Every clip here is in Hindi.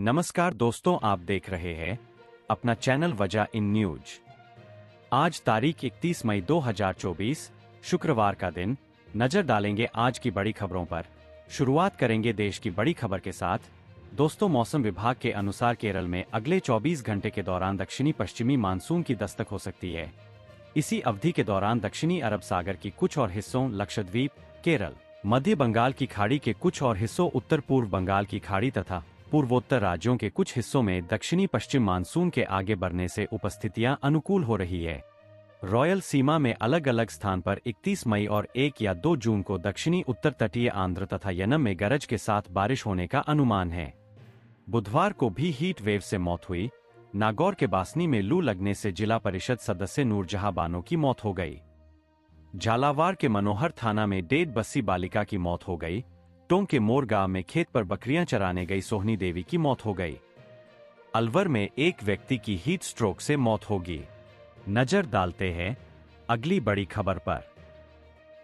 नमस्कार दोस्तों, आप देख रहे हैं अपना चैनल वजह इन न्यूज। आज तारीख 31 मई 2024 शुक्रवार का दिन। नजर डालेंगे आज की बड़ी खबरों पर। शुरुआत करेंगे देश की बड़ी खबर के साथ। दोस्तों, मौसम विभाग के अनुसार केरल में अगले 24 घंटे के दौरान दक्षिणी पश्चिमी मानसून की दस्तक हो सकती है। इसी अवधि के दौरान दक्षिणी अरब सागर की कुछ और हिस्सों, लक्षद्वीप, केरल, मध्य बंगाल की खाड़ी के कुछ और हिस्सों, उत्तर पूर्व बंगाल की खाड़ी तथा पूर्वोत्तर राज्यों के कुछ हिस्सों में दक्षिणी पश्चिम मानसून के आगे बढ़ने से उपस्थितियां अनुकूल हो रही है। रॉयल सीमा में अलग अलग स्थान पर 31 मई और 1 या 2 जून को दक्षिणी उत्तर तटीय आंध्र तथा यनम में गरज के साथ बारिश होने का अनुमान है। बुधवार को भी हीट वेव से मौत हुई। नागौर के बासनी में लू लगने से जिला परिषद सदस्य नूरजहां बानो की मौत हो गई। झालावाड़ के मनोहर थाना में 1.5 वर्षीय बालिका की मौत हो गई। टोंक के मोर गांव में खेत पर बकरियां चराने गई सोहनी देवी की मौत हो गई। अलवर में एक व्यक्ति की हीट स्ट्रोक से मौत होगी। नजर डालते हैं अगली बड़ी खबर पर।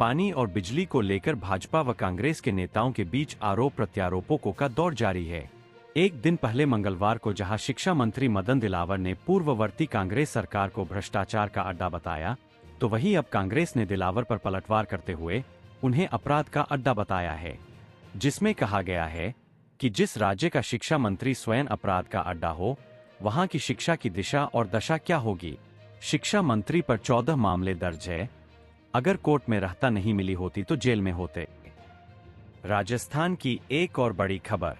पानी और बिजली को लेकर भाजपा व कांग्रेस के नेताओं के बीच आरोप प्रत्यारोपों का दौर जारी है। एक दिन पहले मंगलवार को जहां शिक्षा मंत्री मदन दिलावर ने पूर्ववर्ती कांग्रेस सरकार को भ्रष्टाचार का अड्डा बताया, तो वहीं अब कांग्रेस ने दिलावर पर पलटवार करते हुए उन्हें अपराध का अड्डा बताया है, जिसमें कहा गया है कि जिस राज्य का शिक्षा मंत्री स्वयं अपराध का अड्डा हो, वहां की शिक्षा की दिशा और दशा क्या होगी। शिक्षा मंत्री पर 14 मामले दर्ज है। अगर कोर्ट में रहता नहीं मिली होती तो जेल में होते। राजस्थान की एक और बड़ी खबर।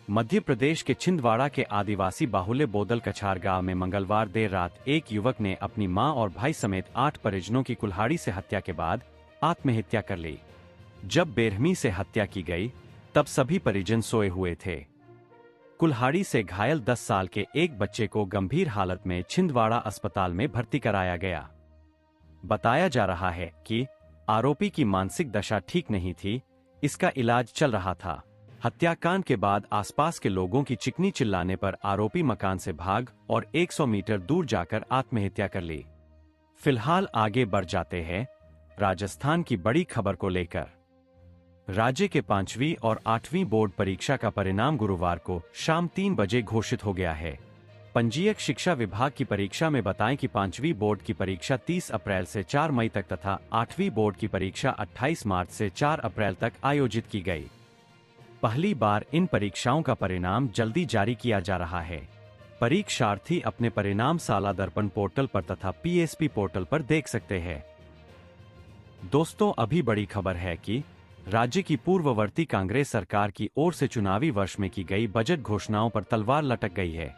मध्य प्रदेश के छिंदवाड़ा के आदिवासी बाहुल्य बोदल कछार गांव में मंगलवार देर रात एक युवक ने अपनी मां और भाई समेत 8 परिजनों की कुल्हाड़ी से हत्या के बाद आत्महत्या कर ली। जब बेरहमी से हत्या की गई तब सभी परिजन सोए हुए थे। कुल्हाड़ी से घायल 10 साल के एक बच्चे को गंभीर हालत में छिंदवाड़ा अस्पताल में भर्ती कराया गया। बताया जा रहा है कि आरोपी की मानसिक दशा ठीक नहीं थी, इसका इलाज चल रहा था। हत्याकांड के बाद आसपास के लोगों की चिकनी चिल्लाने पर आरोपी मकान से भाग और 100 मीटर दूर जाकर आत्महत्या कर ली। फिलहाल आगे बढ़ जाते हैं राजस्थान की बड़ी खबर को लेकर। राज्य के 5वीं और 8वीं बोर्ड परीक्षा का परिणाम गुरुवार को शाम 3 बजे घोषित हो गया है। पंजीयक शिक्षा विभाग की परीक्षा में बताएं कि 5वीं बोर्ड की परीक्षा 30 अप्रैल से 4 मई तक तथा 8वीं बोर्ड की परीक्षा 28 मार्च से 4 अप्रैल तक आयोजित की गई। पहली बार इन परीक्षाओं का परिणाम जल्दी जारी किया जा रहा है। परीक्षार्थी अपने परिणाम साला दर्पण पोर्टल पर तथा पीएसपी पोर्टल पर देख सकते हैं। दोस्तों, अभी बड़ी खबर है कि राज्य की पूर्ववर्ती कांग्रेस सरकार की ओर से चुनावी वर्ष में की गई बजट घोषणाओं पर तलवार लटक गई है।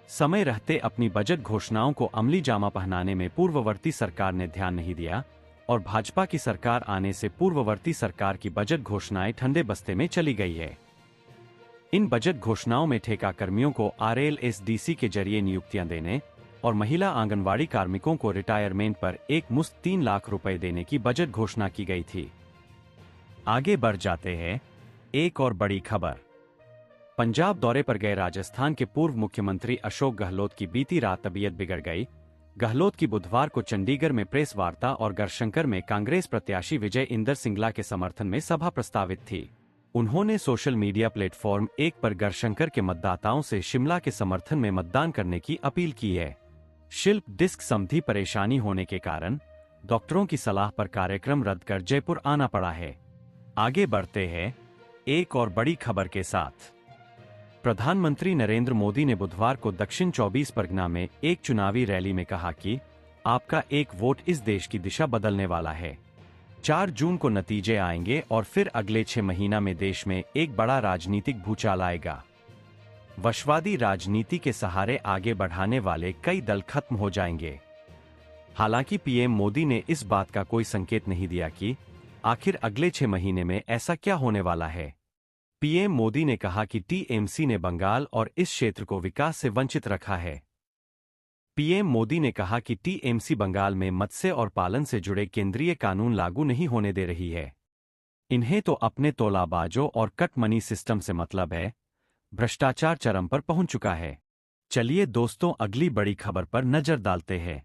समय रहते अपनी बजट घोषणाओं को अमली जामा पहनाने में पूर्ववर्ती सरकार ने ध्यान नहीं दिया और भाजपा की सरकार आने से पूर्ववर्ती सरकार की बजट घोषणाएं ठंडे बस्ते में चली गई है। इन बजट घोषणाओं में ठेका कर्मियों को आरएलएसडीसी के जरिए नियुक्तियां देने और महिला आंगनवाड़ी कार्मिकों को रिटायरमेंट पर एक मुश्त 3 लाख रुपए देने की बजट घोषणा की गई थी। आगे बढ़ जाते हैं एक और बड़ी खबर। पंजाब दौरे पर गए राजस्थान के पूर्व मुख्यमंत्री अशोक गहलोत की बीती रात तबीयत बिगड़ गई। गहलोत की बुधवार को चंडीगढ़ में प्रेस वार्ता और गढ़शंकर में कांग्रेस प्रत्याशी विजय इंदर सिंगला के समर्थन में सभा प्रस्तावित थी। उन्होंने सोशल मीडिया प्लेटफॉर्म 1 पर गढ़शंकर के मतदाताओं से शिमला के समर्थन में मतदान करने की अपील की है। शिल्प डिस्क संबंधी परेशानी होने के कारण डॉक्टरों की सलाह पर कार्यक्रम रद्द कर जयपुर आना पड़ा है। आगे बढ़ते हैं एक और बड़ी खबर के साथ। प्रधानमंत्री नरेंद्र मोदी ने बुधवार को दक्षिण 24 परगना में एक चुनावी रैली में कहा कि आपका एक वोट इस देश की दिशा बदलने वाला है। 4 जून को नतीजे आएंगे और फिर अगले 6 महीना में देश में एक बड़ा राजनीतिक भूचाल आएगा। वशवादी राजनीति के सहारे आगे बढ़ाने वाले कई दल खत्म हो जाएंगे। हालांकि पीएम मोदी ने इस बात का कोई संकेत नहीं दिया कि आखिर अगले 6 महीने में ऐसा क्या होने वाला है। पीएम मोदी ने कहा कि टीएमसी ने बंगाल और इस क्षेत्र को विकास से वंचित रखा है। पीएम मोदी ने कहा कि टीएमसी बंगाल में मत्स्य और पालन से जुड़े केंद्रीय कानून लागू नहीं होने दे रही है। इन्हें तो अपने तोलाबाजों और कट मनी सिस्टम से मतलब है। भ्रष्टाचार चरम पर पहुंच चुका है। चलिए दोस्तों, अगली बड़ी खबर पर नजर डालते हैं।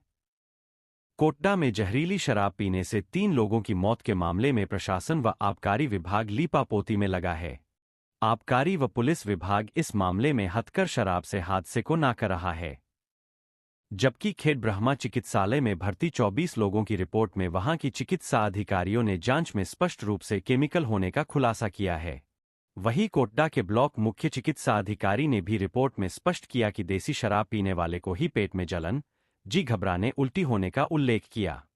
कोटा में जहरीली शराब पीने से 3 लोगों की मौत के मामले में प्रशासन व आबकारी विभाग लीपापोती में लगा है। आबकारी व पुलिस विभाग इस मामले में हथकर शराब से हादसे को नाकर रहा है। जबकि खेड़ ब्रह्मा चिकित्सालय में भर्ती 24 लोगों की रिपोर्ट में वहां की चिकित्सा अधिकारियों ने जांच में स्पष्ट रूप से केमिकल होने का खुलासा किया है। वहीं कोटडा के ब्लॉक मुख्य चिकित्सा अधिकारी ने भी रिपोर्ट में स्पष्ट किया कि देसी शराब पीने वाले को ही पेट में जलन, जी घबराने, उल्टी होने का उल्लेख किया।